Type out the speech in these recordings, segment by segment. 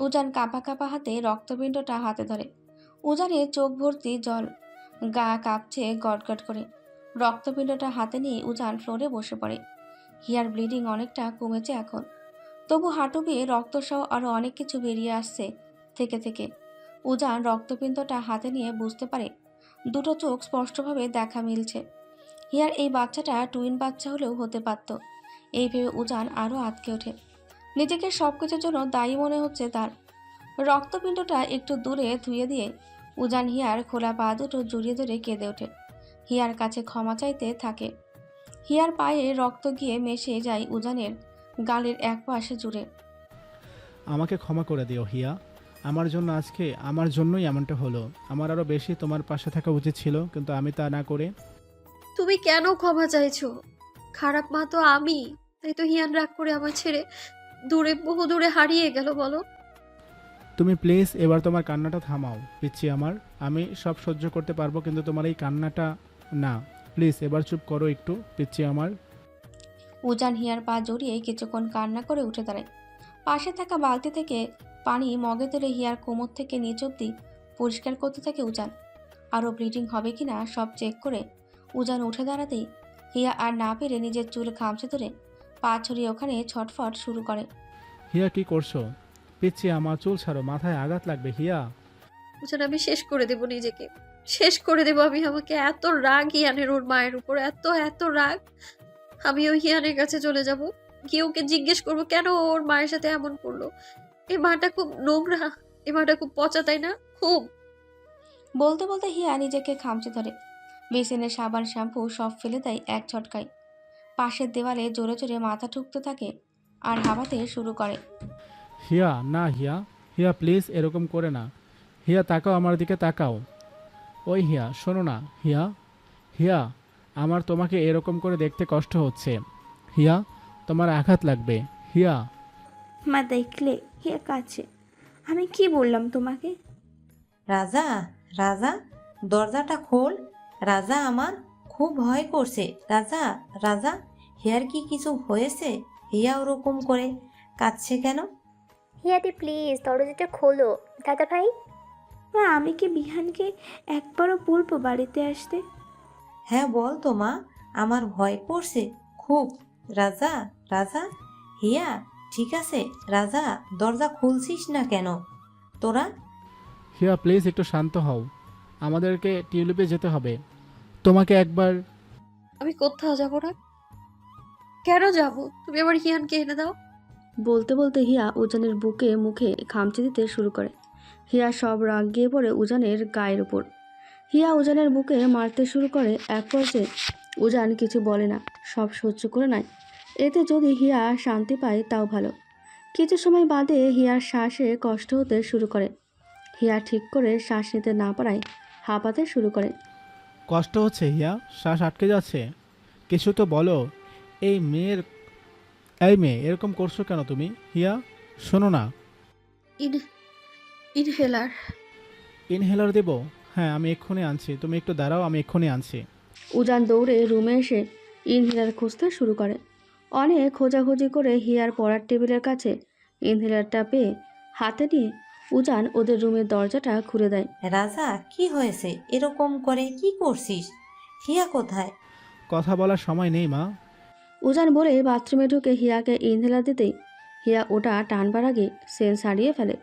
উজান কাঁপা কাঁপা হাতে রক্তপিণ্ডটা হাতে ধরে। উজানের চোখ ভর্তি জল, গা কাঁপছে গটগট করে। রক্তপিণ্ডটা হাতে নিয়ে উজান ফ্লোরে বসে পড়ে। হিয়ার ব্লিডিং অনেকটা কমেছে এখন, তবু হাঁটু বেয়ে রক্তসহ আরও অনেক কিছু বেরিয়ে আসছে থেকে থেকে। উজান রক্তপিণ্ডটা হাতে নিয়ে বুঝতে পারে দুটো চোখ স্পষ্টভাবে দেখা মিলছে। হিয়ার এই বাচ্চাটা টুইন বাচ্চা হলেও হতে পারত। এই ভেবে উজান আরও আঁতকে ওঠে। নিজেকে সবকিছুর জন্য দায়ী মনে হচ্ছে তার। রক্তপিণ্ডটা একটু দূরে ধুয়ে দিয়ে উজান হিয়ার খোলা পা দুটো জড়িয়ে ধরে কেঁদে ওঠে। হিয়ার কাছে ক্ষমা চাইতে থাকে। হিয়ার পায়ে রক্ত গিয়ে মেশে যায় উজানের গালের এক পাশে জুড়ে। আমাকে ক্ষমা করে দিও হিয়া। আমার জন্য আজকে আমার জন্যই এমনটা হলো। আমার আরও বেশি তোমার পাশে থাকা উচিত ছিল, কিন্তু আমি তা না করে। তুমি কেন ক্ষমা চাইছো? খারাপ মা তো আমি, তাই তো হিয়ান রাগ করে আমার ছেড়ে দূরে, বহু দূরে হারিয়ে গেল বলো। তুমি প্লিজ এবার তোমার কান্নাটা থামাও পিচ্ছি আমার। আমি সব সহ্য করতে পারবো, কিন্তু তোমার এই কান্নাটা না। প্লিজ এবার চুপ করো একটু পিচ্ছি আমার। উজান হিয়ার পা জড়িয়ে কিছুক্ষণ কান্না করে উঠে দাঁড়ায়। পাশে থাকা বালতি থেকে পানি মগে তুলে হিয়ার কোমর থেকে নিচ অব্দি পরিষ্কার করতে থাকে উজান। আরও ব্লিডিং হবে কিনা সব চেক করে উজান উঠে দাঁড়াতেই হিয়া আর না পেরে নিজের চুল খামচে ধরে পা ছড়িয়ে ওখানে ছটফট শুরু করে। হিয়া কি করছো? পিচ্ছি আমার, চুল ছাড়ো, মাথায় আঘাত লাগবে হিয়া। বুঝছেন, আমি শেষ করে দেব নিজেকে, শেষ করে দেব আমি। আমাকে এত রাগ হিয়ানের ওর মায়ের উপর, এত এত রাগ। আমি ওই হিয়ানের কাছে চলে যাব, গিয়ে ওকে জিজ্ঞেস করবো কেন ও ওর মায়ের সাথে এমন করলো। এই মাটা খুব নোংরা, এই মাটা খুব পচা, তাই না? খুব। বলতে বলতে হিয়া নিজেকে খামচে ধরে। বেসিনের সাবান শ্যাম্পু সব ফেলে দেয় এক ঝটকায়। পাশের দেওয়ালে জোরে জোরে মাথা ঠুকতে থাকে আর হাঁপাতে শুরু করে। হিয়া না হিয়া, হিয়া প্লিজ এরকম করে না। হিয়া তাকাও, আমার দিকে তাকাও। ওই হিয়া শোনো না হিয়া। হিয়া আমার তোমাকে এরকম করে দেখতে কষ্ট হচ্ছে। হিয়া তোমার আঘাত লাগবে হিয়া। মা দেখলে হিয়া কাছে। আমি কি বললাম তোমাকে? রাজা, রাজা, দরজাটা খোল। রাজা আমার খুব ভয় করছে। রাজা, রাজা, হিয়ার কি কিছু হয়েছে? হিয়া ওরকম করে কাঁদছে কেন? হিয়াদি প্লিজ দরজাটা খোলো। দাদা ভাই। মা আমি কি বিহানকে একবারও বলবো বাড়িতে আসতে? হ্যাঁ বল তো মা, আমার ভয় করছে খুব। রাজা, রাজা, হিয়া ঠিক আছে? রাজা দরজা খুলছিস না কেন তোরা? হিয়া প্লিজ একটু শান্ত হও, আমাদেরকে টিউলিপে যেতে হবে। তোমাকে একবার। আমি কোথাও যাব না। কেন যাব? তুমি আবার হিয়ানকে এনে দাও। বলতে বলতে হিয়া উজানের বুকে মুখে খামচে দিতে শুরু করে। হিয়া সব রাগ গিয়ে পড়ে উজানের গায়ের উপর। হিয়া উজানের বুকে মারতে শুরু করে। এক পর্যায়ে উজান কিছু বলে না, সব সহ্য করে নেয়। এতে যদি হিয়া শান্তি পায় তাও ভালো। কিছু সময় বাদে হিয়ার শ্বাসে কষ্ট হতে শুরু করে। হিয়া ঠিক করে শ্বাস নিতে না পারায় হাঁপাতে শুরু করে। কষ্ট হচ্ছে হিয়া? শ্বাস আটকে যাচ্ছে? কিছু তো বলো। এই মেয়ের এই মেয়ে এরকম করছো কেন তুমি? হিয়া শোনো না। ইনহেলার। ইনহেলার দেব? হ্যাঁ আমি এক্ষুনি আনছি, তুমি একটু দাঁড়াও, আমি এক্ষুনি আনছি। উজান দৌড়ে রুমে এসে ইনহেলার খুঁজতে শুরু করে। অনেক খোঁজাখুঁজি করে হিয়ার পড়ার টেবিলের কাছে ইনহেলারটা পেয়ে হাতে নিয়ে উজান ওদের রুমের দরজাটা খুলে দেয়। রাজা কি হয়েছে? এরকম করে কি করছিস? হিয়া কোথায়? কথা বলার সময় নেই মা। উজান বলে বাথরুমে ঢুকে হিয়াকে ইনহেলার দিতেই হিয়া ওটা টানবার আগে সেন্স হারিয়ে ফেলে।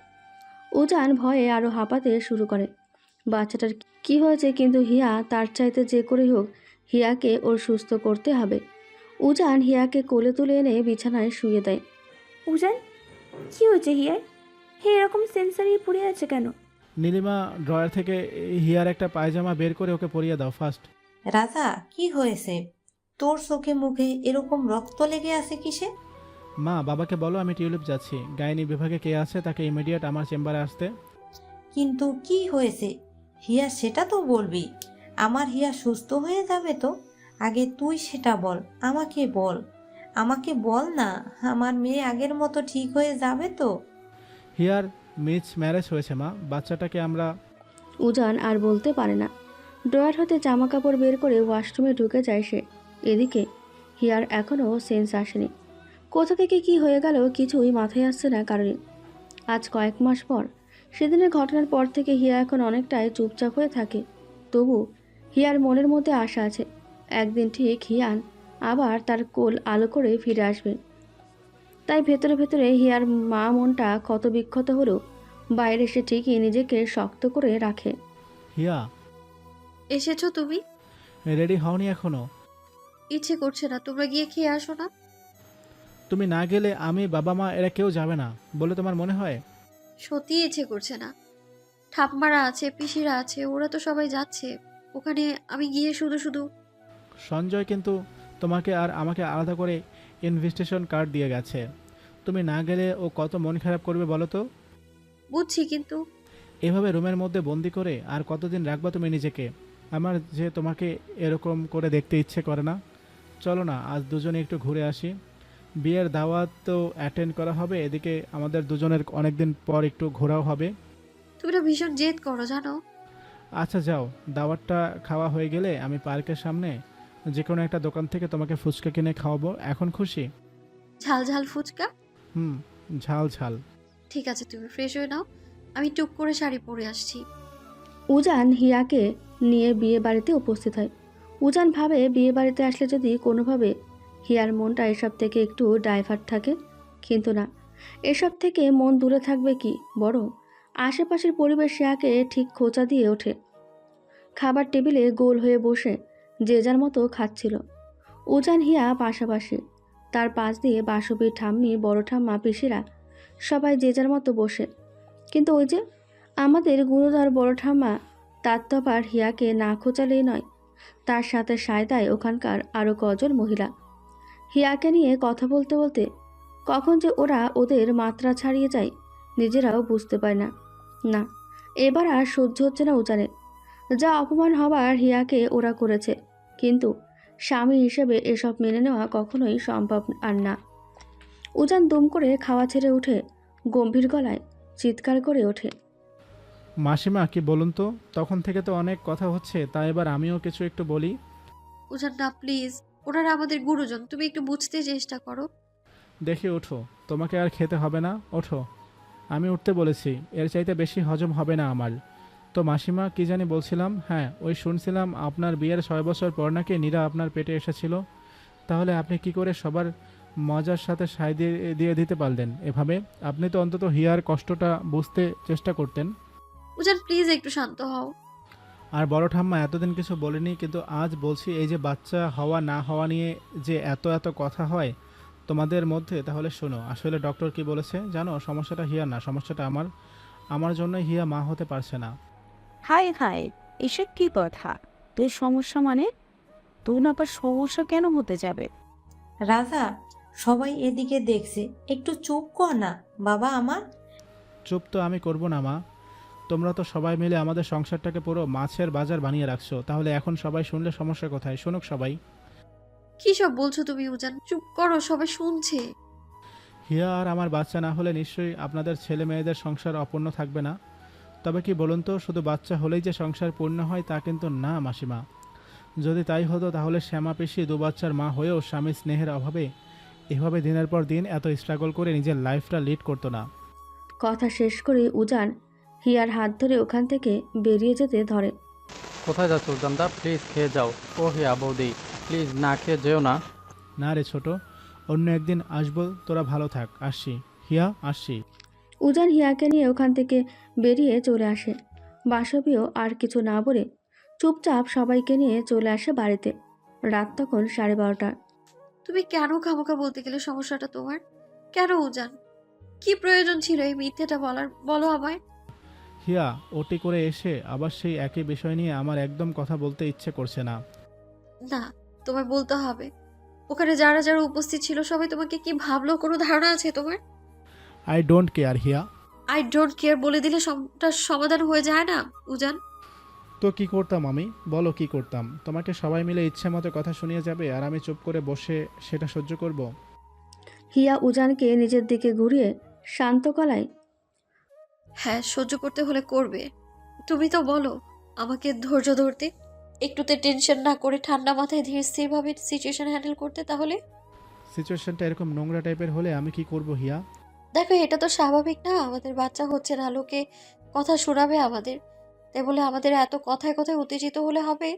উজান ভয়ে আরও হাঁপাতে শুরু করে। বাচ্চাটার কি হয়েছে, কিন্তু হিয়া তার চাইতে যে করেই হোক হিয়াকে ওর সুস্থ করতে হবে। উজান হিয়াকে কোলে তুলে এনে বিছানায় শুয়ে দেয়। উজান কি হয়েছে হিয়ার? হে এরকম সেন্সারি পড়ে আছে কেন? নীলিমা ড্রয়ার থেকে হিয়ার একটা পায়জামা বের করে ওকে পরিয়ে দাও ফার্স্ট। রাজা কি হয়েছে? তোর চোখে মুখে এরকম রক্ত লেগে আছে কিসে? মা বাবাকে বলো আমি টিউলিপ যাচ্ছি, গাইনি বিভাগে কে আছে তাকে ইমিডিয়েট আমার চেম্বারে আসতে। কিন্তু কি হয়েছে হিয়া সেটা তো বলবি। আমার হিয়া সুস্থ হয়ে যাবে তো? আগে তুই সেটা বল, আমাকে বল, আমাকে বল না। আমার মেয়ে আগের মতো ঠিক হয়ে যাবে তো? হিয়ার মিস ম্যারেজ হয়েছে মা, বাচ্চাটাকে আমরা। উজান আর বলতে পারে না। ড্রয়ার হতে জামা কাপড় বের করে ওয়াশরুমে ঢুকে যায় সে। এদিকে হিয়ার এখনও সেন্স আসেনি। কোথা থেকে কি হয়ে গেল কিছুই মাথায় আসছে না কারোরই। আজ কয়েক মাস পর সেদিনের ঘটনার পর থেকে হিয়া এখন অনেকটাই চুপচাপ হয়ে থাকে। তবু হিয়ার মনের মধ্যে আশা আছে, একদিন ঠিক হিয়ান আবার তার কোল আলো করে ফিরে আসবে। তাই ভেতরে ভেতরে হিয়ার মা মনটা ক্ষত বিক্ষত হলেও বাইরে সে ঠিকই নিজেকে শক্ত করে রাখে। হিয়া, এসেছো তুমি? রেডি হওনি এখনো? ইচ্ছে করছে না, তোমরা গিয়ে খেয়ে আসো না। তুমি না গেলে আমি, বাবা মা এরা কেউ যাবে না বলে তোমার মনে হয়? সত্যি ইচ্ছে করছে না। ঠাপমারা আছে, পিসিরা আছে, ওরা তো সবাই যাচ্ছে। ওখানে আমি গিয়ে শুধু শুধু। সঞ্জয় কিন্তু তোমাকে আর আমাকে আলাদা করে ইনভিটেশন কার্ড দিয়ে গেছে। তুমি না গেলে ও কত মন খারাপ করবে বলো তো। বুঝছি, কিন্তু এভাবে রুমের মধ্যে বন্দি করে আর কতদিন রাখবা তুমি নিজেকে? আমার যে তোমাকে এরকম করে দেখতে ইচ্ছে করে না। চলো না আজ দুজনে একটু ঘুরে আসি। বিয়ের দাওয়াত তো অ্যাটেন্ড করা হবে, এদিকে আমাদের দুজনের অনেকদিন পর একটু ঘোরাও হবে। তুমি না ভীষণ জেদ করো জানো। আচ্ছা যাও, দাওয়াতটা খাওয়া হয়ে গেলে আমি পার্কের সামনে যে কোনো একটা দোকান থেকে তোমাকে ফুচকা কিনে খাওয়াবো। এখন খুশি? ঝাল ঝাল ফুচকা? হুম, ঝাল ঝাল। ঠিক আছে, তুমি ফ্রেশ হয়ে নাও, আমি টুক করে শাড়ি পরে আসছি। উজান হিয়াকে নিয়ে বিয়ে বাড়িতে উপস্থিত হয়। উজান ভাবে বিয়ে বাড়িতে আসলে যদি কোনোভাবে হিয়ার মনটা এসব থেকে একটু ডাইভার্ট থাকে, কিন্তু না, এসব থেকে মন দূরে থাকবে কি, বরং আশেপাশের পরিবেশ হিয়াকে ঠিক খোঁচা দিয়ে ওঠে। খাবার টেবিলে গোল হয়ে বসে যে যার মতো খাচ্ছিল। উজান হিয়া পাশাপাশি, তার পাশ দিয়ে বাসবী ঠাম্মি, বড় ঠাম্মা, পিসিরা সবাই যে যার মতো বসে। কিন্তু ওই যে আমাদের গুণধর বড় ঠাম্মা, তার তো আবার হিয়াকে না খোঁচালেই নয়, তার সাথে সায়দায় ওখানকার আরও কজন মহিলা। হিয়াকে নিয়ে কথা বলতে বলতে কখন যে ওরা ওদের মাত্রা ছাড়িয়ে যায় নিজেরাও বুঝতে পারে না। না, এবার আর সহ্য হচ্ছে না উজানের। যা অপমান হবার হিয়াকে ওরা করেছে, কিন্তু স্বামী হিসেবে এসব মেনে নেওয়া কখনোই সম্ভব আর না। উজান দুম করে খাওয়া ছেড়ে উঠে গম্ভীর গলায় চিৎকার করে ওঠে। মাসিমা কি বলুন তো, তখন থেকে তো অনেক কথা হচ্ছে, তাই এবার আমিও কিছু একটু বলি। উজান না প্লিজ, ওনারা আমাদের গুরুজন, তুমি একটু বুঝতে চেষ্টা করো। দেখি ওঠো, তোমাকে আর খেতে হবে না, ওঠো। আমি উঠতে বলেছি, এর চাইতে বেশি হজম হবে না আমার। তো মাসিমা কি জানি বলছিলাম, হ্যাঁ ওই শুনছিলাম আপনার বিয়ের 6 বছর পর নাকি নীরা আপনার পেটে এসেছিল। তাহলে আপনি কি করে সবার মজার সাথে সায় দিয়ে দিয়ে দিতে পারলেন এভাবে? আপনি তো অন্তত হিয়ার কষ্টটা বুঝতে চেষ্টা করতেন। উজান প্লিজ একটু শান্ত হও। আর বড় ঠাম্মা এতদিন কিছু বলেনি, কিন্তু আজ বলছি, এই যে বাচ্চা হওয়া না হওয়া নিয়ে যে এত এত কথা হয় তোমাদের মধ্যে, তাহলে শোনো, আসলে ডক্টর কি বলেছে জানো? সমস্যাটা হিয়া না, সমস্যাটা আমার। আমার জন্যই হিয়া মা হতে পারছে না। হাই হাই, এসব কি কথা? তোর সমস্যা মানে? তোর আবার সমস্যা কেন হতে যাবে? রাজা, সবাই এদিকে দেখছে, একটু চুপ কর না বাবা আমার। চুপ তো আমি করব না মা। তোমরা তো সবাই মিলে আমাদের সংসারটাকে পুরো মাছের বাজার বানিয়ে রাখছো, তাহলে এখন সবাই শুনলে সমস্যা কোথায়? শুনুক সবাই। কি সব বলছো তুমি উজান? চুপ করো, সবাই শুনছে। হিয়া আর আমার বাচ্চা না হলে নিশ্চয়ই আপনাদের ছেলে মেয়েদের সংসার অপূর্ণ থাকবে না। তবে কি বলুন তো, শুধু বাচ্চা হলেই যে সংসার পূর্ণ হয় তা কিন্তু না মাসিমা। যদি তাই হতো তাহলে শ্যামা পিসি 2 বাচ্চার মা হয়েও স্বামী স্নেহের অভাবে এভাবে দিনের পর দিন এত স্ট্রাগল করে নিজের লাইফটা লিড করতো না। কথা শেষ করে উজান হিয়ার হাত ধরে ওখান থেকে বেরিয়ে যেতে ধরে। কোথায় যাচ্ছ উজানদা? প্লিজ খেয়ে যাও। ও হিয়া বৌদি, প্লিজ না খেয়ে যেও না। না রে ছোট, অন্য একদিন আসবো, তোরা ভালো থাক। আসছি হিয়া, আসছি। উজান হিয়াকে নিয়ে ওখান থেকে বেরিয়ে চলে আসে। বাসবীও আর কিছু না বলে চুপচাপ সবাইকে নিয়ে চলে আসে বাড়িতে। রাত তখন 12:30। তুমি কেন খামোখা বলতে গেলে সমস্যাটা তোমার? কেন উজান? কি প্রয়োজন ছিল এই মিথ্যেটা বলার, বলো আমায়। হিয়া, ওটি করে এসে আবার সেই একই বিষয় নিয়ে আমার একদম কথা বলতে ইচ্ছে করছে না। না, তোমায় বলতে হবে। ওখানে যারা যারা উপস্থিত ছিল সবাই তোমাকে কি ভাবলো, কোনো ধারণা আছে তোমার? I don't care Hiya. I don't care বলে দিলে সবটা সমাধান হয়ে যায় না উজান? তো কি করতাম আমি, বলো কি করতাম? তোমাকে সবাই মিলে ইচ্ছে মতো কথা শুনিয়ে যাবে আর আমি চুপ করে বসে সেটা সহ্য করব? হিয়া উজানকে নিজের দিকে ঘুরিয়ে শান্ত গলায়, হ্যাঁ সহ্য করতে হলে করবে। তুমি তো বলো আমাকে ধৈর্য ধরতে, একটুতে টেনশন না করে ঠান্ডা মাথায় ধীর স্থিরভাবে সিচুয়েশন হ্যান্ডেল করতে, তাহলে সিচুয়েশনটা এরকম নোংরা টাইপের হলে আমি কি করব হিয়া? দেখো এটা তো স্বাভাবিক না, আমাদের বাচ্চা হচ্ছে না, লোকে কথা শোনাবে আমাদের, তাই বলে আমাদের এত কথায় কথায় উত্তেজিত হলে হবে?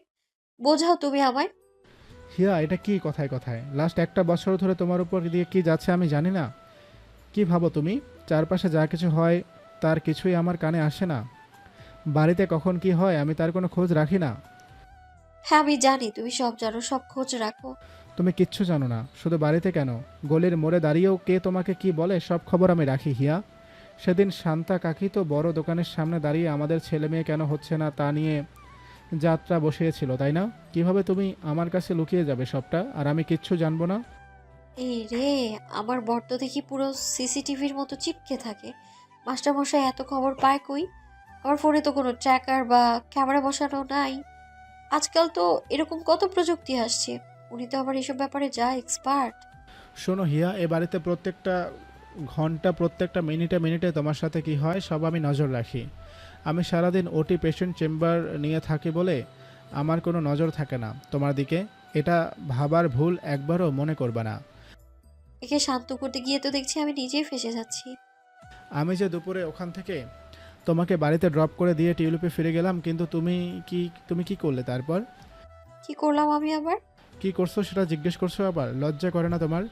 বোঝাও তুমি আমায়। হিয়া এটা কি কথায় কথায়? লাস্ট একটা বছর ধরে তোমার উপর দিয়ে কি যাচ্ছে আমি জানি না। কি ভাবো তুমি? চারপাশে যা কিছু হয় তার কিছুই আমার কানে আসে না। বাড়িতে কখন কি হয় আমি তার কোনো খোঁজ রাখি না। হ্যাঁ আমি জানি তুমি সব জানো, সব খোঁজ রাখো। তুমি কিচ্ছু জানো না, শুধু বাড়িতে কেন, গলির মোড়ে দাঁড়িয়েও কে তোমাকে কি বলে সব খবর আমি রাখি হিয়া। সেদিন শান্তা কাকি তো বড় দোকানের সামনে দাঁড়িয়ে আমাদের ছেলে মেয়ে কেন হচ্ছে না তা নিয়ে যাত্রা বসিয়েছিল, তাই না? কিভাবে তুমি আমার কাছে লুকিয়ে যাবে সবটা আর আমি কিচ্ছু জানবো না? এই রে, আমার বর তো দেখি পুরো সিসিটিভির মতো চিপকে থাকে। মাস্টারমশাই এত খবর পায় কই? আমার ফোনে তো কোনো ট্র্যাকার বা ক্যামেরা বসানো নাই। আজকাল তো এরকম কত প্রযুক্তি আসছে, উনি তো আবার এসব ব্যাপারে যা এক্সপার্ট। শোনো হিয়া, এ বাড়িতে প্রত্যেকটা ঘন্টা প্রত্যেকটা মিনিটে মিনিটে তোমার সাথে কি হয় সব আমি নজর রাখি। আমি সারাদিন ওটি পেশেন্ট চেম্বার নিয়ে থাকি বলে আমার কোনো নজর থাকে না তোমার দিকে। এটা ভাবার ভুল একবারও মনে করবে না। একে শান্ত করতে গিয়ে তো দেখছি আমি নিজেই ফেঁসে যাচ্ছি। আমি যে দুপুরে ওখান থেকে তোমাকে বাড়িতে ড্রপ করে দিয়ে টিউলিপে ফিরে গেলাম, কিন্তু তুমি কি করলে তারপর? কি করলাম আমি আবার? কি করছো সেটা জিজ্ঞেস করছো আবার? লজ্জা করে না তোমার?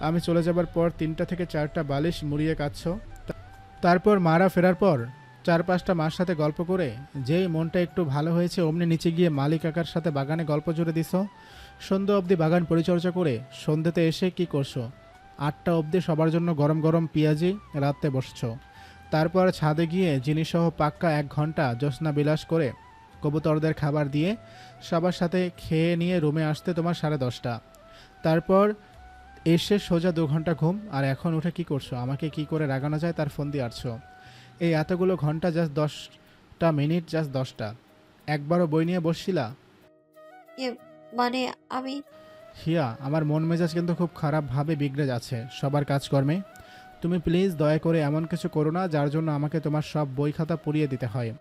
আমি চলে যাবার পর 3টা থেকে 4টা বালিশ মুড়িয়ে কাঁদছো। তারপর মারা ফেরার পর 4-5টা মার সাথে গল্প করে যেই মনটা একটু ভালো হয়েছে অমনি নিচে গিয়ে মালি কাকার সাথে বাগানে গল্প জুড়ে দিছো। সন্ধ্যা অবধি বাগান পরিচর্যা করে সন্ধ্যেতে এসে কি করছো? 8টা অবধি সবার জন্য গরম গরম পেঁয়াজি রাত্রে বসছো। তারপর ছাদে গিয়ে জিনিসসহ পাক্কা 1 ঘন্টা জ্যোৎস্না বিলাস করে কবুতরদের খাবার দিয়ে সবার সাথে খেয়ে নিয়ে রুমে আসতে তোমার 10:30। তারপর এসে সোজা 2 ঘন্টা ঘুম। আর এখন উঠে কি করছো? আমাকে কি করে রাগানো যায় তার ফোন দিয়ে আসছো। এই এতগুলো ঘন্টা জাস্ট 10টা মিনিট, জাস্ট 10টা। একবারও বই নিয়ে বসছিলা? এ মানে আমি হিয়া, আমার মন মেজাজ কিন্তু খুব খারাপভাবে বিগড়ে যাচ্ছে সবার কাজকর্মে। তুমি প্লিজ দয়া করে এমন কিছু করো না যার জন্য আমাকে তোমার সব বই খাতা পুড়িয়ে দিতে হয়।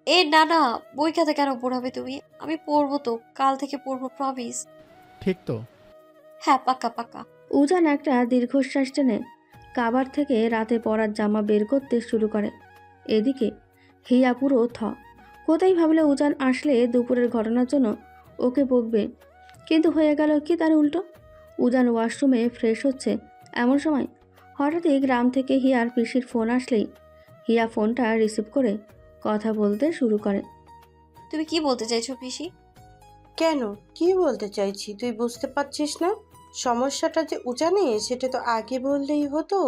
এ না না, বই খাতা কেন পড়াবে তুমি? আমি পড়বো তো, কাল থেকে পড়বো, প্রমিস। ঠিক তো? হ্যাঁ পাক্কা পাক্কা। উজান একটা দীর্ঘশ্বাস টেনে কাবার থেকে রাতে পরার জামা বের করতে শুরু করে। এদিকে হিয়া পুরো কোথায় ভাবলে উজান আসলে দুপুরের ঘটনার জন্য ওকে বকবে, কিন্তু হয়ে গেল কি তার উল্টো। উজান ওয়াশরুমে ফ্রেশ হচ্ছে এমন সময় হঠাৎই গ্রাম থেকে হিয়ার পিসির ফোন আসলেই হিয়া ফোনটা রিসিভ করে কথা বলতে শুরু করে। তুমি কি বলতে চাইছো পিসি? কেন, কি বলতে চাইছি তুই বুঝতে পারছিস না? সমস্যাটা যে উজানে সেটা তো আগে বললেই হতো।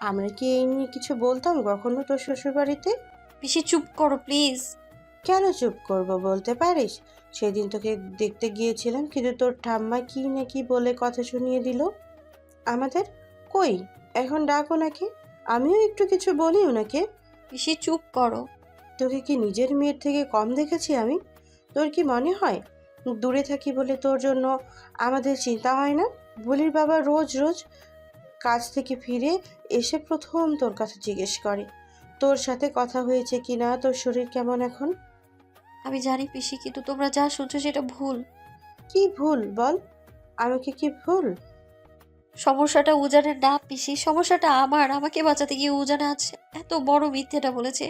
আমরা কি এই নিয়ে কিছু বলতাম কখনো তোর শ্বশুরবাড়িতে? পিসি চুপ করো প্লিজ। কেন চুপ করব বলতে পারিস? সেদিন তোকে দেখতে গিয়েছিলাম, কিন্তু তোর ঠাম্মা কি না কি বলে কথা শুনিয়ে দিল আমাদের। কই, এখন ডাক ওনাকে, আমিও একটু কিছু বলি ওনাকে। পিসি চুপ করো। তোকে কি নিজের মেয়ের থেকে কম দেখেছি আমি? তোর কি মনে হয় দূরে থাকি বলে তোর জন্য আমাদের চিন্তা হয় না? বুলির বাবা রোজ রোজ কাজ থেকে ফিরে এসে প্রথম তোর কাছে জিজ্ঞেস করে তোর সাথে কথা হয়েছে কিনা, তোর শরীর কেমন এখন। আমি জানি পিসি, কিন্তু তোমরা যা শুনছো সেটা ভুল। কি ভুল বল, আমাকে কি ভুল? সমস্যাটা উজানের না পিসি, সমস্যাটা আমার। আমাকে বাঁচাতে গিয়ে উজানে আজ এত বড় মিথ্যেটা বলেছে।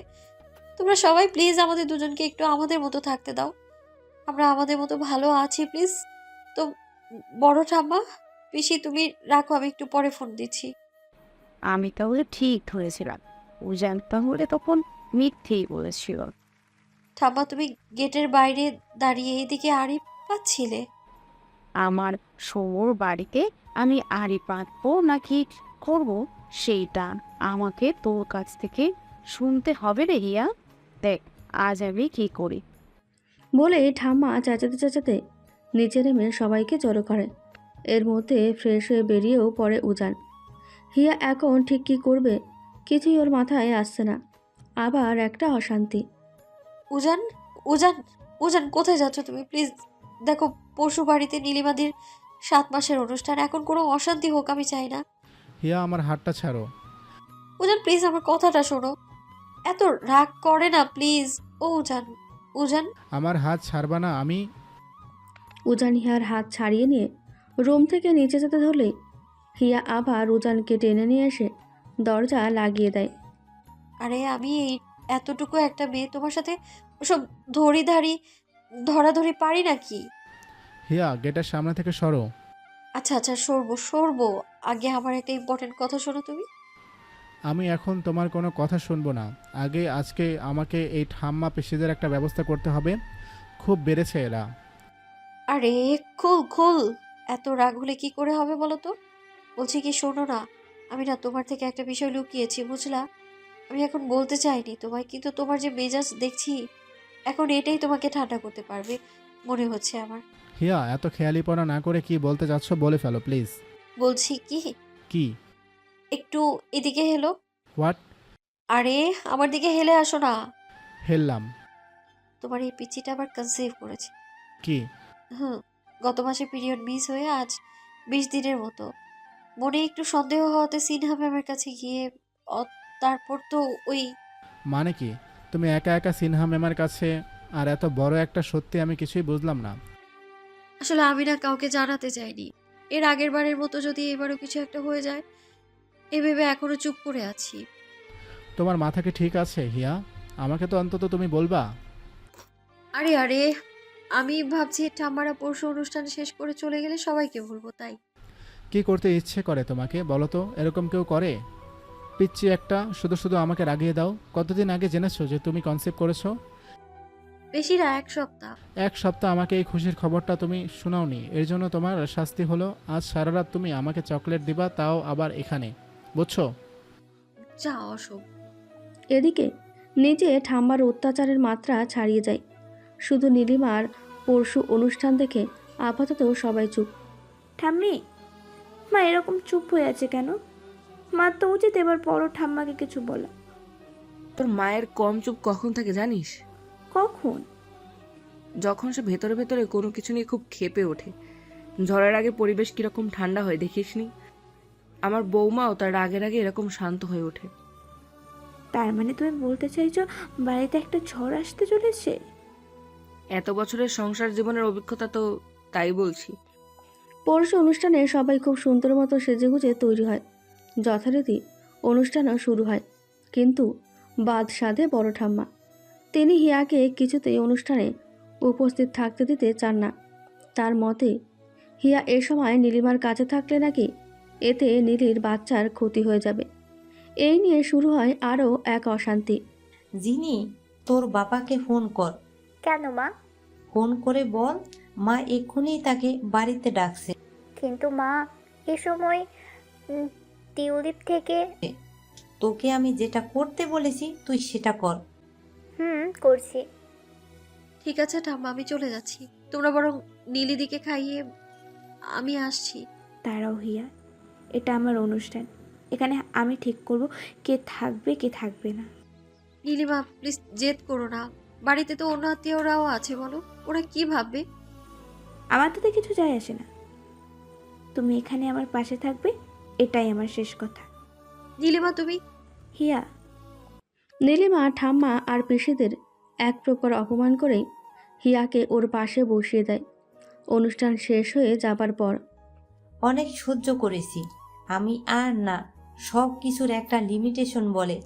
তোমরা সবাই প্লিজ আমাদের দুজনকে একটু আমাদের মতো থাকতে দাও। আমরা আমাদের মতো ভালো আছি প্লিজ। তো বড় ঠাম্মা, পিসি তুমি রাখো, আমি একটু পরে ফোন দিচ্ছি। আমি তাহলে ঠিক ধরেছিলাম, উজান তাহলে তখন মিথ্যেই বলেছিল। ঠাম্মা তুমি গেটের বাইরে দাঁড়িয়ে এদিকে আড়ি পাচ্ছিলে? আমার সৌর বাড়িতে আমি আড়ি পাতবো নাকি করবো সেইটা আমাকে তোর কাছ থেকে শুনতে হবে রে হিয়া। দেখ আজ আমি কি করি। বলে ঠাম্মা চেঁচাতে চেঁচাতে নিচে নেমে সবাইকে জড়ো করে। এর মধ্যে ফ্রেশ হয়ে বেরিয়েও পড়ে উজান। হিয়া এখন ঠিক কী করবে কিছুই ওর মাথায় আসছে না। আবার একটা অশান্তি। উজান, উজান, উজান কোথায় যাচ্ছ তুমি? প্লিজ দেখো, পশু বাড়িতে নীলিমাদির 7 মাসের অনুষ্ঠান, এখন কোনো অশান্তি হোক আমি চাই না। হিয়া, আমার হাতটা ছাড়ো। উজান প্লিজ আমার কথাটা শোনো। এত রাগ করে না প্লিজ। ও উজান, উজান। আমার হাত ছাড়বা না। আমি উজান হিয়ার হাত ছাড়িয়ে নিয়ে রুম থেকে নিচে যেতে ধরলেই হিয়া আবার উজানকে টেনে নিয়ে এসে দরজা লাগিয়ে দেয়। আরে আমি এই এতটুকু একটা মেয়ে, তোমার সাথে ওসব ধরাধরি পারি নাকি? হিয়া গেটের সামনে থেকে সরো। আচ্ছা আচ্ছা, সরবো সরবো। আগে আমার একটা ইম্পর্টেন্ট কথা শোনো তুমি। আমি এখন তোমার কোনো কথা শুনবো না। আজকে আমাকে এই ঠাম্মা পেশিদের একটা ব্যবস্থা করতে হবে। খুব বেড়েছে এরা। আরে খুল খুল, এত রাগ হলে কি করে হবে বলো তো? বলছি কি, শোনো না, আমি না তোমার থেকে একটা বিষয় লুকিয়েছি, বুঝলা? আমি এখন বলতে চাইনি তোমায়, কিন্তু তোমার যে মেজাজ দেখছি এখন, এটাই তোমাকে ঠান্ডা করতে পারবে মনে হচ্ছে আমার। হিয়া এত খেয়ালিপনা না করে কি বলতে চাচ্ছ বলে ফেলো প্লিজ। বলছি কি, কি? একটু এদিকে হেলো। হোয়াট? আরে আমার দিকে হেলে আসো না। হেললাম। তোমার এই পিচ্চিটা আবার কনসিভ করেছে। কি? হুম, গত মাসে পিরিয়ড মিস হয়ে আজ 20 দিনের মতো। মনে একটু সন্দেহ হওয়াতে সিনহা ম্যামের কাছে গিয়ে তারপর তো ওই। মানে কি? তুমি একা একা সিনহা ম্যামের কাছে, আর এত বড় একটা সত্যি আমি কিছুই বুঝলাম না। আসলে আমি না কাউকে জানাতে চাইনি। এর আগের বারের মতো যদি এবারও কিছু একটা হয়ে যায়, এ ভেবে এখনো চুপ করে আছি। তোমার মাথা কি ঠিক আছে হিয়া? আমাকে তো অন্তত তুমি বলবা। আরে আরে, আমি ভাবছি ঠাম্মারা পরশু অনুষ্ঠান শেষ করে চলে গেলে সবাইকে বলবো, তাই। কি করতে ইচ্ছে করে তোমাকে বলো তো? এরকম কেউ করে? পিচ্ছি একটা, শুধু শুধু আমাকে রাগিয়ে দাও। কতদিন আগে জেনেছো যে তুমি কনসেপ্ট করেছো? বেশি না, 1 সপ্তাহ। 1 সপ্তাহ আমাকে এই খুশির খবরটা তুমি শোনাওনি, এর জন্য তোমার শাস্তি হলো আজ সারা রাত তুমি আমাকে চকলেট দিবা, তাও আবার এখানে, বুঝছো? যা অসব। এদিকে নিজে ঠাম্মার অত্যাচারের মাত্রা ছাড়িয়ে যায়। শুধু নীলিমার পরশু অনুষ্ঠান দেখে আপাতত সবাই চুপ। ঠাম্মি, মা এরকম চুপ হয়ে আছে কেন? মা তো উচিত এবার বড় ঠাম্মাকে কিছু বলা। তোর মায়ের কম চুপ কখন থাকে জানিস? কখন? যখন সে ভেতরে ভেতরে কোনো কিছু নিয়ে খুব ক্ষেপে ওঠে। ঝড়ের আগে পরিবেশ কিরকম ঠান্ডা হয় দেখিসনি? আমার বৌমাও তার রাগের আগে এরকম শান্ত হয়ে ওঠে। তার মানে তুমি বলতে চাইছো বাড়িতে একটা ঝড় আসতে চলেছে? এত বছরের সংসার জীবনের অভিজ্ঞতা তো তাই বলছি। পরশু অনুষ্ঠানে সবাই খুব সুন্দর মতো সেজেগুজে তৈরি হয়। যথারীতি অনুষ্ঠানও শুরু হয়, কিন্তু বাদ সাধে বড় ঠাম্মা। তিনি হিয়াকে কিছুতেই অনুষ্ঠানে উপস্থিত থাকতে দিতে চান না। তার মতে হিয়া এ সময় নীলিমার কাছে থাকলে নাকি এতে নীলির বাচ্চার ক্ষতি হয়ে যাবে। এই নিয়ে শুরু হয় আরও এক অশান্তি। জিনি, তোর বাবাকে ফোন কর। কেন মা? ফোন করে বল মা এক্ষুনি তাকে বাড়িতে ডাকছে। কিন্তু মা, এ সময় টিউলিপ থেকে। তোকে আমি যেটা করতে বলেছি তুই সেটা কর। করছি। ঠিক আছে ঠাম্মা, আমি চলে যাচ্ছি। তোমরা বরং নীলিদিকে খাইয়ে, আমি আসছি। তারাও হিয়া, এটা আমার অনুষ্ঠান। এখানে আমি ঠিক করব কে থাকবে কে থাকবে না। নীলিমা প্লিজ জেদ করো না। বাড়িতে তো অন্য আত্মীয়রাও আছে, বলো ওরা কি ভাববে? আমার তাতে কিছু যায় আসে না। তুমি এখানে আমার পাশে থাকবে, এটাই আমার শেষ কথা। নীলিমা তুমি। হিয়া, নীলিমা ঠাম্মা আর পিসিদের এক প্রকার অপমান করেই হিয়াকে ওর পাশে বসিয়ে দেয়। অনুষ্ঠান শেষ হয়ে যাবার পর অনেক সহ্য করেছি আমি, আর না। সব কিছুর একটা লিমিটেশন বলে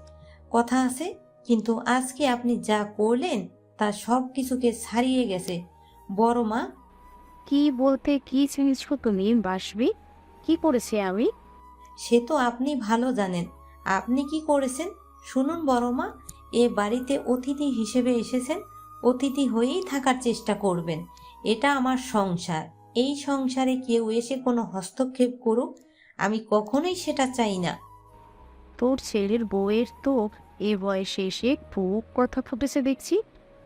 কথা আছে, কিন্তু আজকে আপনি যা করলেন তা সব কিছুকে ছাড়িয়ে গেছে বড় মা। কি বলতে কি চেয়েছো তুমি বাসবি? কি করেছি আমি? সে তো আপনি ভালো জানেন আপনি কি করেছেন। শুনুন বড় মা, এ বাড়িতে অতিথি হিসেবে এসেছেন, অতিথি হয়েই থাকার চেষ্টা করবেন। এটা আমার সংসার, এই সংসারে কেউ এসে কোনো হস্তক্ষেপ করুক আমি কখনোই সেটা চাই না। তোর ছেলের বউয়ের তো এ বয়সে এসে খুব কথা ফুটেছে দেখছি।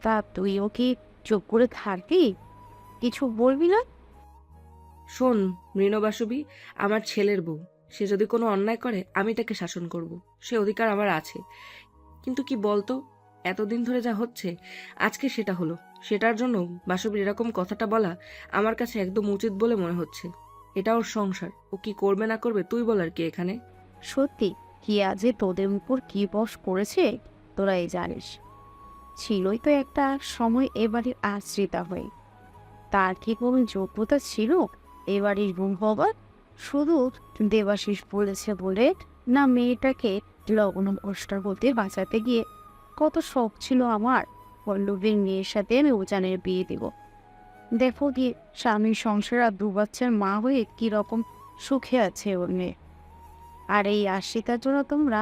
তা তুই ওকে চুপ করে থাকবি? কিছু বলবি না? শোন মৃণবাসবী, আমার ছেলের বউ, সে যদি কোনো অন্যায় করে আমি তাকে শাসন করব, সে অধিকার আমার আছে। কিন্তু কি বলতো, এতদিন ধরে যা হচ্ছে আজকে সেটা হলো, সেটার জন্য বাসবীর এরকম কথাটা বলা আমার কাছে একদম উচিত বলে মনে হচ্ছে। এটা ওর সংসার, ও কি করবে না করবে তুই বলার কি এখানে? সত্যি হিয়া যে তোদের উপর কি বশ করেছে তোরাই জানিস। ছিলই তো একটা সময় এবারের আশ্রিতা হয়ে। তার কি কোনো যোগ্যতা ছিল এবারের রুম হবার? শুধু দেবাশিস বলেছে বলে না, মেয়েটাকে লগ্ন ভ্রষ্টার হতে বাঁচাতে গিয়ে কত শখ ছিল আমার পল্লবীর মেয়ের সাথে আমি উজানের বিয়ে দেব। দেখো গিয়ে স্বামীর সংসার আর 2 বাচ্চার মা হয়ে কিরকম সুখে আছে ওর মেয়ে। আর এই আশিতার জন্য তোমরা।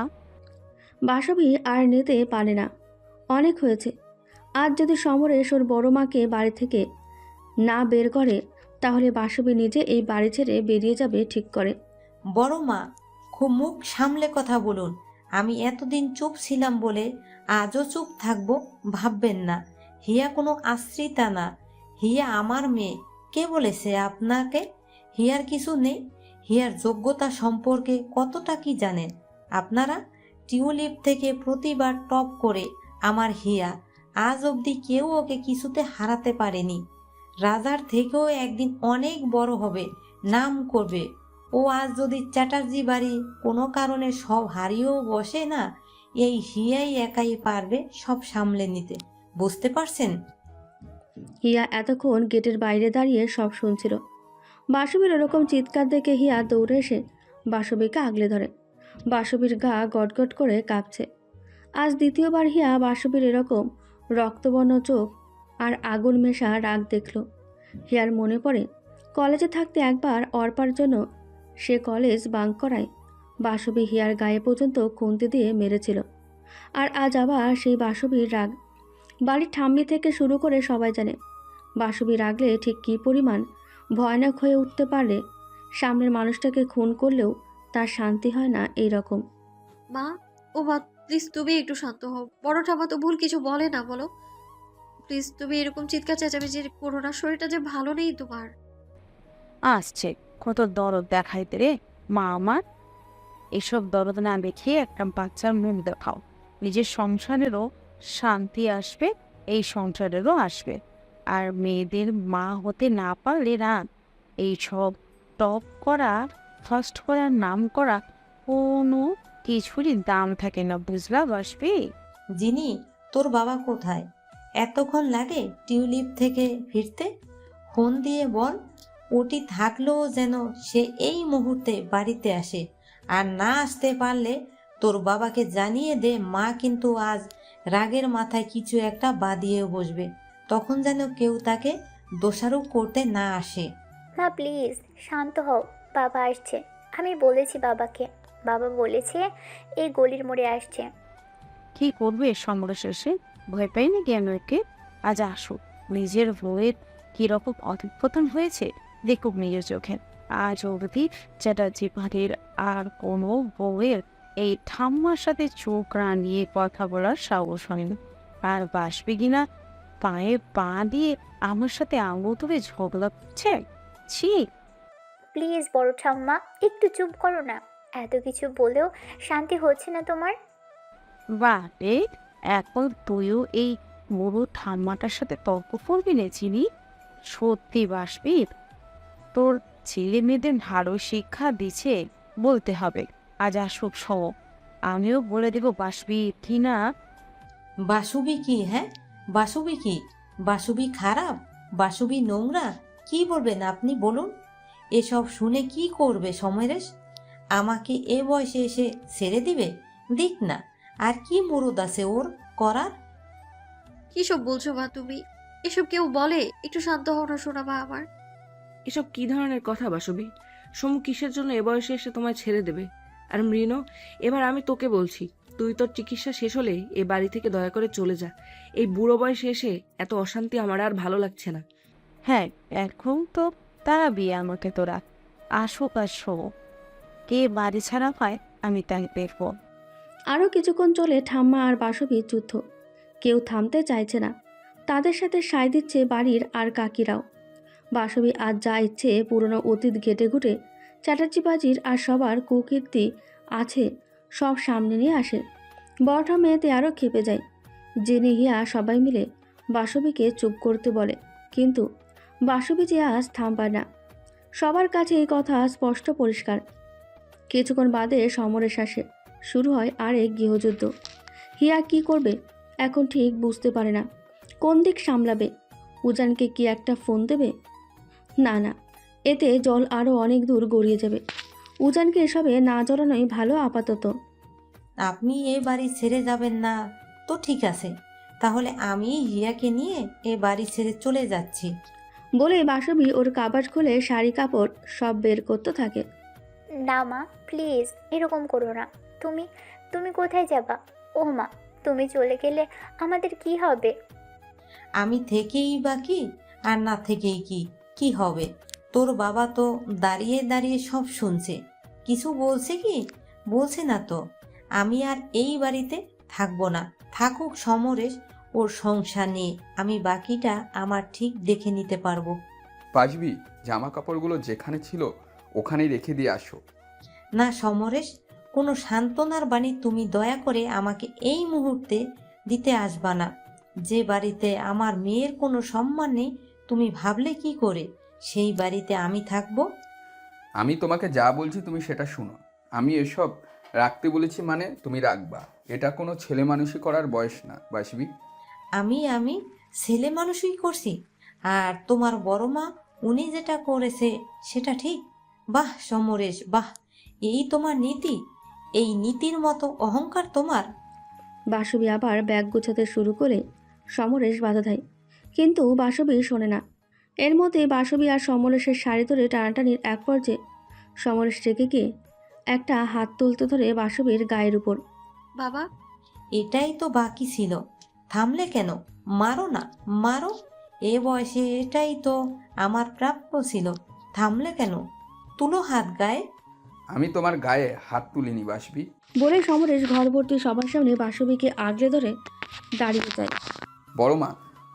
বাসবী আর নিতে পারে না, অনেক হয়েছে। আজ যদি সমরেশ ওর বড় মাকে বাড়ি থেকে না বের করে, তাহলে বাসবী নিজে এই বাড়ি ছেড়ে বেরিয়ে যাবে ঠিক করে। বড় মা, খুব মুখ সামলে কথা বলুন। আমি এতদিন চুপ ছিলাম বলে আজও চুপ থাকবো ভাববেন না। হিয়া কোনো আশ্রিতা না, হিয়া আমার মেয়ে। কে বলেছে আপনাকে হিয়ার কিছু নেই? হিয়ার যোগ্যতা সম্পর্কে কতটা কি জানেন আপনারা? টিউলিপ থেকে প্রতিবার টপ করে আমার হিয়া, আজ অবধি কেউ ওকে কিছুতে হারাতে পারেনি। রাজার থেকেও একদিন অনেক বড় হবে, নাম করবে ও। আজ যদি চ্যাটার্জি বাড়ি কোনো কারণে সব হারিয়েও বসে না, এই হিয়াই একাই পারবে সব সামলে নিতে। বুঝতে পারছেন? হিয়া এতক্ষণ গেটের বাইরে দাঁড়িয়ে সব শুনছিল। বাসবীর ওরকম চিৎকার দেখে হিয়া দৌড়ে এসে বাসবীকে আগলে ধরে। বাসবীর গা গটগট করে কাঁপছে। আজ দ্বিতীয়বার হিয়া বাসবীর এরকম রক্তবর্ণ চোখ আর আগুন মেশা রাগ দেখল। হিয়ার মনে পড়ে কলেজে থাকতে একবার অর্পার জন্য সে কলেজ বাঙ্ক করায় বাসবী হিয়ার গায়ে পর্যন্ত খুন্তি দিয়ে মেরেছিল। আর আজ আবার সেই বাসবীর রাগ। বাড়ির ঠাম্মি থেকে শুরু করে সবাই জানে বাসবী রাগলে ঠিক কী পরিমাণ ভয়ানক হয়ে উঠতে পারলে। সামনের মানুষটাকে খুন করলেও তার শান্তি হয় না এই রকম। মা, ও মা, প্লিজ তুমি একটু শান্ত হও। বড় ঠাম্মা তো ভুল কিছু বলে না, বলো প্লিজ। তুমি এরকম চিৎকার চেঁচামেচি করো না, শরীরটা যে ভালো নেই তোমার। আসছে কত দরদ দেখাইতে রে মা আমার। এসব দরদ না দেখে একটা বাচ্চার মুখ দেখাও। নিজের সংসারেরও শান্তি আসবে, এই সংসারেরও আসবে। আর মেয়েদের মা হতে না পারলে না, এইসব টপ করা, ফার্স্ট করার নাম করা কোনো কিছুরই দাম থাকে না, বুঝলা বাসবি? জিনি, তোর বাবা কোথায়? এতক্ষণ লাগে টিউলিপ থেকে ফিরতে? ফোন দিয়ে বল ওটি থাকলেও যেন সে এই মুহূর্তে বাড়িতে আসে। আর না আসতে পারলে তোর বাবাকে জানিয়ে দে, মা কিন্তু আজ রাগের মাথায় কিছু একটা বাদিয়ে বসবে। তখন যেন কেউ তাকে দোষারোপ করতে না আসে। মা প্লিজ শান্ত হও, বাবা আসছে। আমি বলেছি বাবাকে, বাবা বলেছে এই গলির মোড়ে আসছে। কি করবে সমরেশ এসে? ভয় পাইনি কেন একে? আজ আসুক, নিজের বউয়ের কিরকম অধঃপতন হয়েছে দেখুক নিজের চোখে। আজ অবধি চ্যাটার্জি বাড়ির আর কোনো বউয়ের এই ঠাম্মার সাথে চোখ রাঙিয়ে কথা বলার সাহস হয়নি। আর বাসবে কিনা পায়ে পা দিয়ে আমার সাথে আঙুল তুলে ঝগড়া করছে। ছি! প্লিজ বড় ঠাম্মা একটু চুপ করো না। এত কিছু বলেও শান্তি হচ্ছে না তোমার? বাহ রে, এখন তুইও এই বুড়ো ঠাম্মাটার সাথে তর্ক করবি না চিনি? সত্যি বাসবি, তোর ছেলে মেয়েদের ভালো শিক্ষা দিচ্ছে বলতে হবে। আজ আসুক সব, আমিও বলে দেবো বাসবি কি না। বাসুবি কি? হ্যাঁ, বাসুবি কি? বাসুবি খারাপ? বাসুবি নোংরা? কি বলবেন আপনি বলুন? এসব শুনে কি করবে সমরেশ? আমাকে এ বয়সে এসে ছেড়ে দিবে? দিক না, আর কি মুরুদ আছে ওর করার? কি সব বলছো মা তুমি? এসব কেউ বলে? একটু শান্ত হও না সোনা মা আমার। এসব কি ধরনের কথা বাসবি? সমু কিসের জন্য এ বয়সে এসে তোমায় ছেড়ে দেবে? আর মৃণ, এবার আমি তোকে বলছি, তুই তোর চিকিৎসা শেষ হলে এ বাড়ি থেকে দয়া করে চলে যা। এই বুড়ো বয়সে এসে এত অশান্তি আমার আর ভালো লাগছে না। হ্যাঁ, এখন তো তারা বিয়ে আমাকে তোরা। আসুক আর শো, কে বাড়ি ছাড়া পায় আমি তাই দেখবো। আরও কিছুক্ষণ চলে ঠাম্মা আর বাসবীর যুদ্ধ। কেউ থামতে চাইছে না। তাদের সাথে সায় দিচ্ছে বাড়ির আর কাকিরাও। বাসবী আজ যা ইচ্ছে পুরনো অতীত ঘেটে ঘুটে চ্যাটার্জি বাজির আর সবার কুকীর্তি আছে সব সামনে নিয়ে আসে। বড়টা মেয়েতে আরও খেপে যায়। জেনে হিয়া সবাই মিলে বাসবীকে চুপ করতে বলে, কিন্তু বাসবী যে আজ থামবে না। সবার কাছে এই কথা স্পষ্ট পরিষ্কার। কিছুক্ষণ বাদে সমরেশ আসে। শুরু হয় আরেক গৃহযুদ্ধ। হিয়া কি করবে এখন ঠিক বুঝতে পারে না। কোন দিক সামলাবে? উজানকে কি একটা ফোন দেবে? না না, এতে জল আরও অনেক দূর গড়িয়ে যাবে। উজানকে এসবে না জড়ানোই ভালো আপাতত। আপনি এ বাড়ি ছেড়ে যাবেন না তো ঠিক আছে, তাহলে আমি হিয়াকে নিয়ে এ বাড়ি ছেড়ে চলে যাচ্ছি। বলে বাসবী ওর কাবাট খুলে শাড়ি কাপড় সব বের করতে থাকে। না মা, প্লিজ এরকম করো না। তুমি তুমি কোথায় যাবা? ও মা, তুমি চলে গেলে আমাদের কি হবে? আমি থেকেই বা কি আর না থেকেই কি কি হবে? তোর বাবা তো দাঁড়িয়ে দাঁড়িয়ে সব শুনছে, কিছু বলছে কি? বলছে না তো। আমি আর এই বাড়িতে থাকবো না। থাকুক সমরেশ ওর সংসার নিয়ে, আমি বাকিটা আমার ঠিক দেখে নিতে পারবো। বাসবি, জামা কাপড়গুলো যেখানে ছিল ওখানেই রেখে দিয়ে আসো। না সমরেশ, কোনো সান্ত্বনার বাণী তুমি দয়া করে আমাকে এই মুহূর্তে দিতে আসবা না। যে বাড়িতে আমার মেয়ের কোনো সম্মান নেই তুমি ভাবলে কি করে সেই বাড়িতে আমি থাকবো? আমি তোমাকে যা বলছি তুমি সেটা শুনো। আমি এসব রাখতে বলেছি মানে তুমি রাখবা। এটা কোনো ছেলে মানুষই করার বয়স না বাসবি। আমি ছেলে মানুষই করছি, আর তোমার বড় মা উনি যেটা করেছে সেটা ঠিক। বাহ সমরেশ বাহ, এই তোমার নীতি, এই নীতির মতো অহংকার তোমার। বাসবী আবার ব্যাগ গোছাতে শুরু করে সমরেশ বাধা দেয়, কিন্তু বাসবী শোনে না। এর মধ্যে বাসবী আর সমরেশের শাড়ি ধরে টানাটানির এক পর্যায়ে সমরেশ রেগে গিয়ে একটা হাত তুলতে ধরে বাসবীর গায়ের উপর। বাবা, এটাই তো বাকি ছিল, থামলে কেন? মারো না, মারো। এ বয়সে এটাই তো আমার প্রাপ্য ছিল, থামলে কেন? তুলো হাত গায়ে। আমি তোমার গায়ে হাত তুলিনি বাসবি। বলে সমরেশ ঘরভর্তি সবার সামনে বাসবীকে আগলে ধরে দাঁড়িয়ে যায়। বড় মা,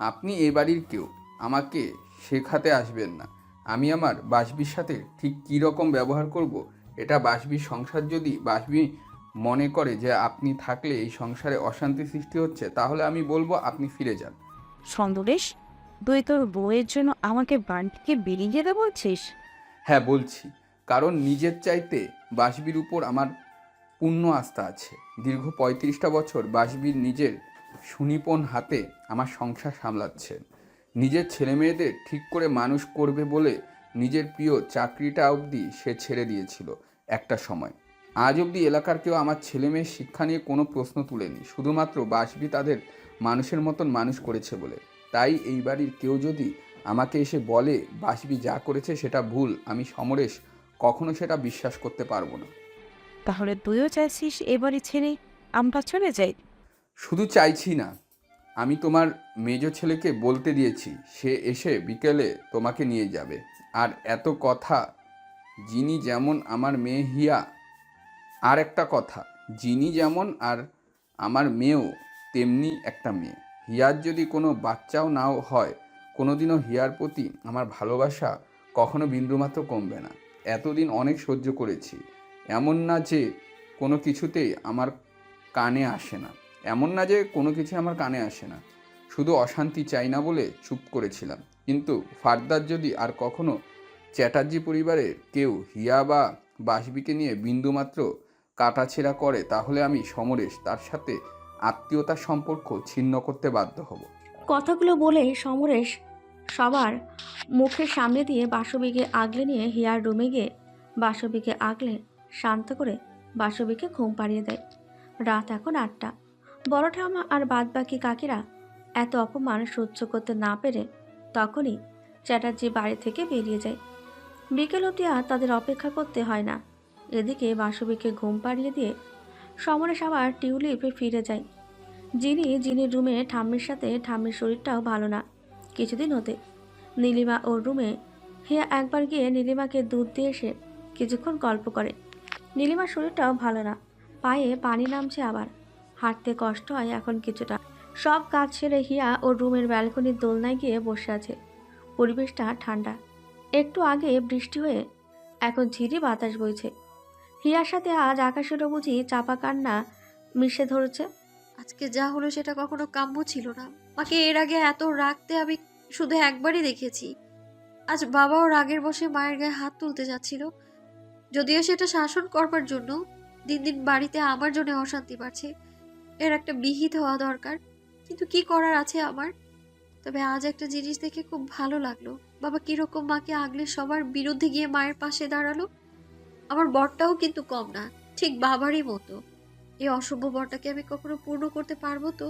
আপনি এ বাড়ির কেউ, আমাকে শেখাতে আসবেন না। আমি আমার বাসবির সাথে ঠিক কী রকম ব্যবহার করব এটা বাসবির সংসার। যদি বাসবি মনে করে যে আপনি থাকলে এই সংসারে অশান্তি সৃষ্টি হচ্ছে, তাহলে আমি বলবো আপনি ফিরে যান। সন্দরেশ, তুই তোর বউয়ের জন্য আমাকে বাড়ি থেকে বেরিয়ে যেতে বলছিস? হ্যাঁ বলছি, কারণ নিজের চাইতে বাসবির উপর আমার পূর্ণ আস্থা আছে। দীর্ঘ ৩৫টা বছর বাসবির নিজের সুনিপুণ হাতে আমার সংসার সামলাচ্ছেন। নিজের ছেলে মেয়েদের ঠিক করে মানুষ করবে বলে নিজের প্রিয় চাকরিটা অবধি সে ছেড়ে দিয়েছিল একটা সময়। আজ অবধি এলাকার কেউ আমার ছেলে মেয়ের শিক্ষা নিয়ে কোনো প্রশ্ন তুলেনি, শুধুমাত্র বাসবি তাদের মানুষের মতন মানুষ করেছে বলে। তাই এই বাড়ির কেউ যদি আমাকে এসে বলে বাসবি যা করেছে সেটা ভুল, আমি সমরেশ কখনো সেটা বিশ্বাস করতে পারবো না। তাহলে তুইও চাইছিস এবারই ছেড়ে আমরা চলে যাই? শুধু চাইছি না, আমি তোমার মেজ ছেলেকে বলতে দিয়েছি, সে এসে বিকেলে তোমাকে নিয়ে যাবে। আর এত কথা, যিনি যেমন আমার মেয়ে হিয়া। আর একটা কথা, যিনি যেমন আর আমার মেয়েও তেমনি একটা মেয়ে। হিয়ার যদি কোনো বাচ্চাও নাও হয়, কোনোদিনও হিয়ার প্রতি আমার ভালোবাসা কখনো বিন্দুমাত্র কমবে না। এতদিন অনেক সহ্য করেছি, এমন না যে কোনো কিছুতেই আমার কানে আসে না, আমার কানে আসে না। শুধু অশান্তি চাই না বলে চুপ করেছিলাম। কিন্তু ফার্দার যদি আর কখনো চ্যাটার্জি পরিবারের কেউ হিয়া বা বাসবিকে নিয়ে বিন্দুমাত্র কাটাছেঁড়া করে, তাহলে আমি সমরেশ তার সাথে আত্মীয়তার সম্পর্ক ছিন্ন করতে বাধ্য হব। কথাগুলো বলে সমরেশ সবার মুখের সামনে দিয়ে বাসবীকে আগলে নিয়ে হিয়ার রুমে গিয়ে বাসবীকে আগলে শান্ত করে বাসবীকে ঘুম পাড়িয়ে দেয়। রাত এখন ৮টা। বড় ঠাম্মা আর বাদবাকি কাকিরা এত অপমান সহ্য করতে না পেরে তখনই চ্যাটার্জি বাড়ি থেকে বেরিয়ে যায়। বিকেল অবধি আর তাদের অপেক্ষা করতে হয় না। এদিকে বাসবীকে ঘুম পাড়িয়ে দিয়ে সমরেশ আবার টিউলিপে ফিরে যায়। জিনির রুমে ঠাম্মির সাথে ঠাম্মির শরীরটাও ভালো না কিছুদিন হতে। নীলিমা ওর রুমে। হিয়া একবার গিয়ে নীলিমাকে দুধ দিয়ে এসে কিছুক্ষণ গল্প করে। নীলিমার শরীরটাও ভালো না, পায়ে পানি নামছে, আবার হাঁটতে কষ্ট হয় এখন কিছুটা। সব কাজ সেরে হিয়া ওর রুমের ব্যালকনির দোলনায় গিয়ে বসে আছে। পরিবেশটা ঠান্ডা, একটু আগে বৃষ্টি হয়ে এখন ঝিরি বাতাস বইছে। হিয়ার সাথে আজ আকাশেরও বুঝি চাপা কান্না মিশে ধরেছে। আজকে যা হলো সেটা কখনো কাম্য ছিল না। মাকে এর আগে এত রাগতে আমি শুধু একবারই দেখেছি। আজ বাবাও রাগের বসে মায়ের গায়ে হাত তুলতে যাচ্ছিল। যদিও সেটা শাসন করবার জন্য, দিন দিন বাড়িতে আমার জন্য অশান্তি বাড়ছে। এর একটা বিহিত হওয়া দরকার, কিন্তু কি করার আছে আমার? তবে আজ একটা জিনিস দেখে খুব ভালো লাগলো। বাবা কিরকম মাকে আগলে সবার বিরুদ্ধে গিয়ে মায়ের পাশে দাঁড়ালো। আমার বরটাও কিন্তু কম না, ঠিক বাবারই মতো। এই অসভ্য বরটাকে আমি কখনো পূর্ণ করতে পারবো তো?